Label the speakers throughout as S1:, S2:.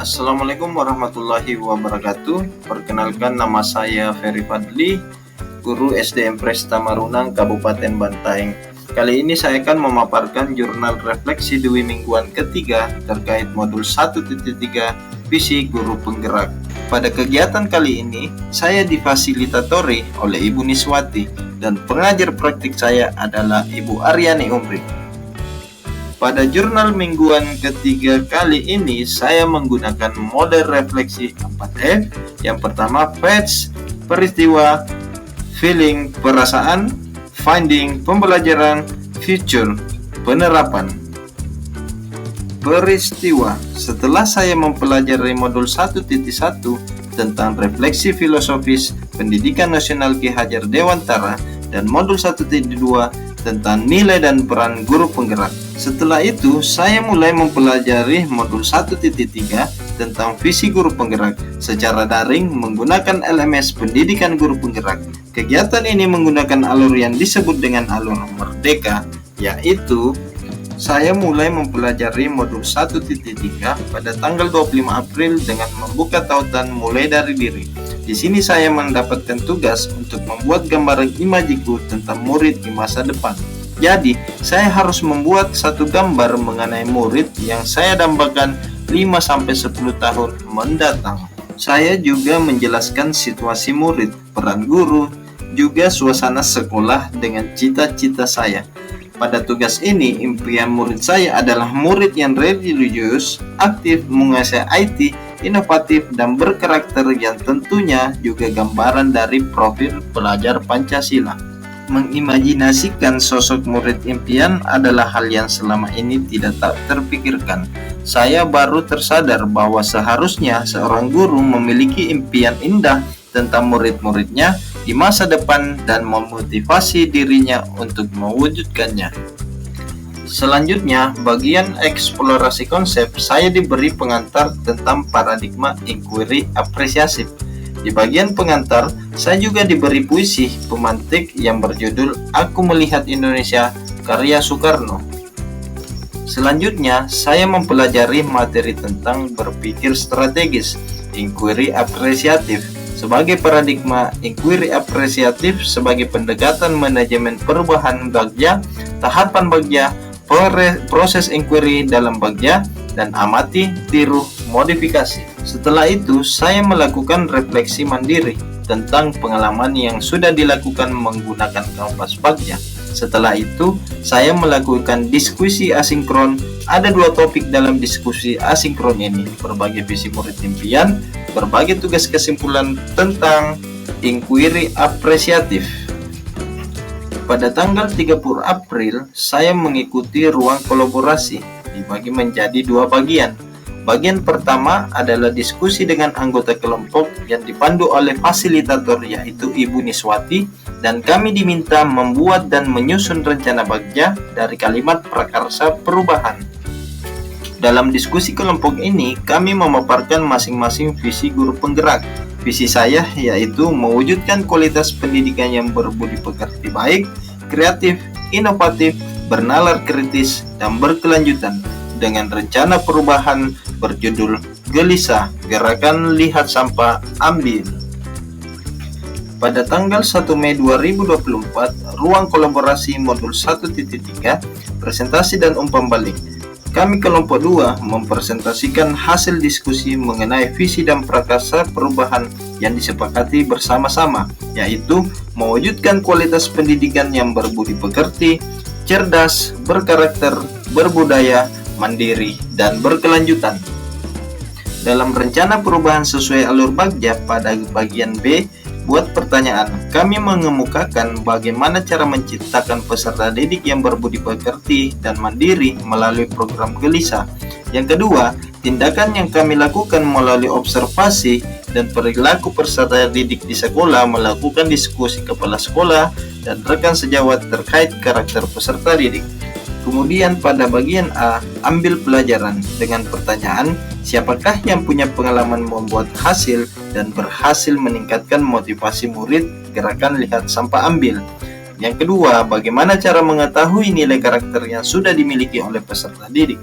S1: Assalamualaikum warahmatullahi wabarakatuh. Perkenalkan, nama saya Ferry Fadli, guru SDM Presta Marunang, Kabupaten Bantaeng. Kali ini saya akan memaparkan jurnal refleksi Dwi mingguan ketiga terkait modul 1.3 visi guru penggerak. Pada kegiatan kali ini, saya difasilitatori oleh Ibu Niswati dan pengajar praktik saya adalah Ibu Aryani Umri. Pada jurnal mingguan ketiga kali ini, saya menggunakan model refleksi 4F. Yang pertama, facts, peristiwa, feeling, perasaan, finding, pembelajaran, future, penerapan. Peristiwa. Setelah saya mempelajari modul 1.1 tentang refleksi filosofis pendidikan nasional Ki Hajar Dewantara dan modul 1.2 tentang nilai dan peran guru penggerak. Setelah itu, saya mulai mempelajari modul 1.3 tentang visi guru penggerak secara daring menggunakan LMS Pendidikan Guru Penggerak. Kegiatan ini menggunakan alur yang disebut dengan alur merdeka, yaitu saya mulai mempelajari modul 1.3 pada tanggal 25 April dengan membuka tautan mulai dari diri. Di sini saya mendapatkan tugas untuk membuat gambaran imajiku tentang murid di masa depan. Jadi, saya harus membuat satu gambar mengenai murid yang saya dambakan 5-10 tahun mendatang. Saya juga menjelaskan situasi murid, peran guru, juga suasana sekolah dengan cita-cita saya. Pada tugas ini, impian murid saya adalah murid yang religius, aktif, menguasai IT, inovatif, dan berkarakter yang tentunya juga gambaran dari profil pelajar Pancasila. Mengimajinasikan sosok murid impian adalah hal yang selama ini tidak terpikirkan. Saya baru tersadar bahwa seharusnya seorang guru memiliki impian indah tentang murid-muridnya di masa depan dan memotivasi dirinya untuk mewujudkannya. Selanjutnya, bagian eksplorasi konsep, saya diberi pengantar tentang paradigma inquiry apresiatif. Di bagian pengantar, saya juga diberi puisi pemantik yang berjudul Aku Melihat Indonesia karya Soekarno. Selanjutnya, saya mempelajari materi tentang berpikir strategis, inquiry apresiatif, sebagai paradigma inquiry apresiatif sebagai pendekatan manajemen perubahan Bagja, tahapan Bagja, proses inquiry dalam Bagja, dan amati, tiru, modifikasi. Setelah itu, saya melakukan refleksi mandiri tentang pengalaman yang sudah dilakukan menggunakan kanvas Bagja. Setelah itu, saya melakukan diskusi asinkron. Ada 2 topik dalam diskusi asinkron ini: berbagai visi murid impian, berbagai tugas kesimpulan tentang inquiry apresiatif. Pada tanggal 30 April, saya mengikuti ruang kolaborasi dibagi menjadi 2 bagian. Bagian pertama adalah diskusi dengan anggota kelompok yang dipandu oleh fasilitator yaitu Ibu Niswati, dan kami diminta membuat dan menyusun rencana Bagja dari kalimat prakarsa perubahan. Dalam diskusi kelompok ini, kami memaparkan masing-masing visi guru penggerak. Visi saya yaitu mewujudkan kualitas pendidikan yang berbudi pekerti baik, kreatif, inovatif, bernalar kritis, dan berkelanjutan, dengan rencana perubahan berjudul Gelisah, Gerakan Lihat Sampah Ambil. Pada tanggal 1 Mei 2024, ruang kolaborasi modul 1.3, presentasi dan umpan balik. Kami kelompok 2 mempresentasikan hasil diskusi mengenai visi dan prakarsa perubahan yang disepakati bersama-sama, yaitu mewujudkan kualitas pendidikan yang berbudi pekerti, cerdas, berkarakter, berbudaya, mandiri, dan berkelanjutan. Dalam rencana perubahan sesuai alur Bagja pada bagian B, buat pertanyaan, kami mengemukakan bagaimana cara menciptakan peserta didik yang berbudi pekerti dan mandiri melalui program Gelisah. Yang kedua, tindakan yang kami lakukan melalui observasi dan perilaku peserta didik di sekolah, melakukan diskusi kepala sekolah dan rekan sejawat terkait karakter peserta didik. Kemudian pada bagian A, ambil pelajaran dengan pertanyaan, siapakah yang punya pengalaman membuat hasil dan berhasil meningkatkan motivasi murid gerakan lihat sampah ambil. Yang kedua, bagaimana cara mengetahui nilai karakter yang sudah dimiliki oleh peserta didik.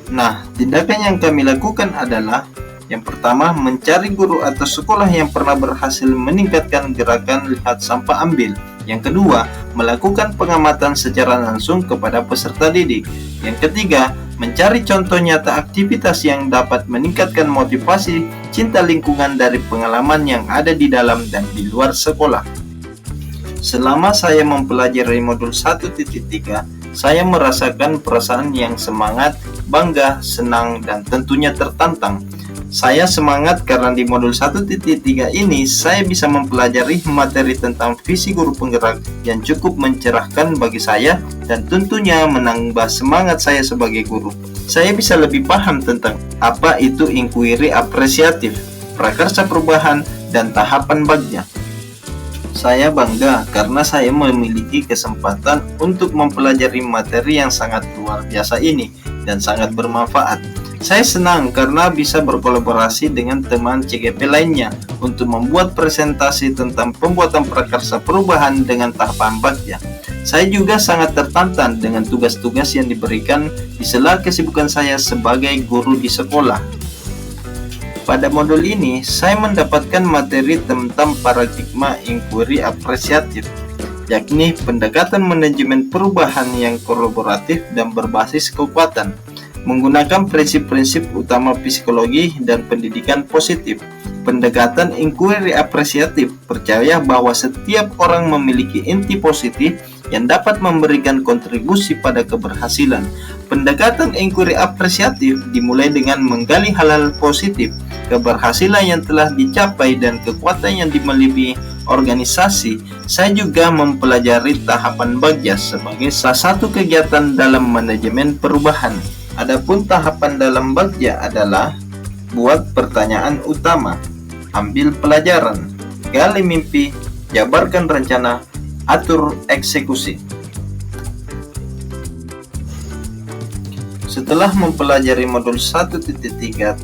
S1: Nah, tindakan yang kami lakukan adalah yang pertama, mencari guru atau sekolah yang pernah berhasil meningkatkan gerakan lihat sampah ambil. Yang kedua, melakukan pengamatan secara langsung kepada peserta didik. Yang ketiga, mencari contoh nyata aktivitas yang dapat meningkatkan motivasi cinta lingkungan dari pengalaman yang ada di dalam dan di luar sekolah. Selama saya mempelajari modul 1.3, saya merasakan perasaan yang semangat, bangga, senang, dan tentunya tertantang. Saya semangat karena di modul 1.3 ini saya bisa mempelajari materi tentang visi guru penggerak yang cukup mencerahkan bagi saya dan tentunya menambah semangat saya sebagai guru. Saya bisa lebih paham tentang apa itu inquiry apresiatif, prakarsa perubahan, dan tahapan bagja. Saya bangga karena saya memiliki kesempatan untuk mempelajari materi yang sangat luar biasa ini dan sangat bermanfaat. Saya senang karena bisa berkolaborasi dengan teman CGP lainnya untuk membuat presentasi tentang pembuatan prakarsa perubahan dengan tahapan bagja. Saya juga sangat tertantang dengan tugas-tugas yang diberikan di sela kesibukan saya sebagai guru di sekolah. Pada modul ini, saya mendapatkan materi tentang paradigma inquiry apresiatif, yakni pendekatan manajemen perubahan yang kolaboratif dan berbasis kekuatan, menggunakan prinsip-prinsip utama psikologi dan pendidikan positif. Pendekatan inquiry apresiatif percaya bahwa setiap orang memiliki inti positif yang dapat memberikan kontribusi pada keberhasilan. Pendekatan inquiry apresiatif dimulai dengan menggali hal-hal positif, keberhasilan yang telah dicapai, dan kekuatan yang dimiliki organisasi. Saya juga mempelajari tahapan bagja sebagai salah satu kegiatan dalam manajemen perubahan. Adapun tahapan dalam bagja adalah buat pertanyaan utama, ambil pelajaran, gali mimpi, jabarkan rencana, atur eksekusi. Setelah mempelajari modul 1.3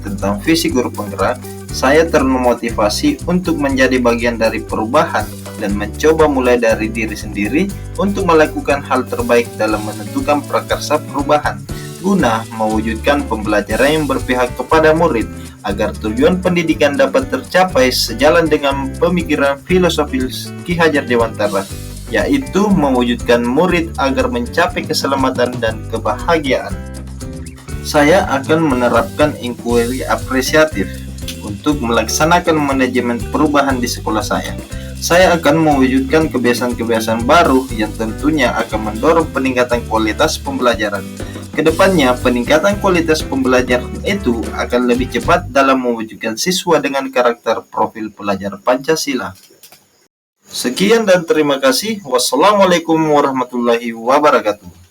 S1: tentang visi guru penggerak, saya termotivasi untuk menjadi bagian dari perubahan dan mencoba mulai dari diri sendiri untuk melakukan hal terbaik dalam menentukan prakarsa perubahan guna mewujudkan pembelajaran yang berpihak kepada murid agar tujuan pendidikan dapat tercapai sejalan dengan pemikiran filosofis Ki Hajar Dewantara, yaitu mewujudkan murid agar mencapai keselamatan dan kebahagiaan. Saya akan menerapkan inquiry apresiatif untuk melaksanakan manajemen perubahan di sekolah saya. Saya akan mewujudkan kebiasaan-kebiasaan baru yang tentunya akan mendorong peningkatan kualitas pembelajaran. Kedepannya, peningkatan kualitas pembelajaran itu akan lebih cepat dalam mewujudkan siswa dengan karakter profil pelajar Pancasila. Sekian dan terima kasih. Wassalamualaikum warahmatullahi wabarakatuh.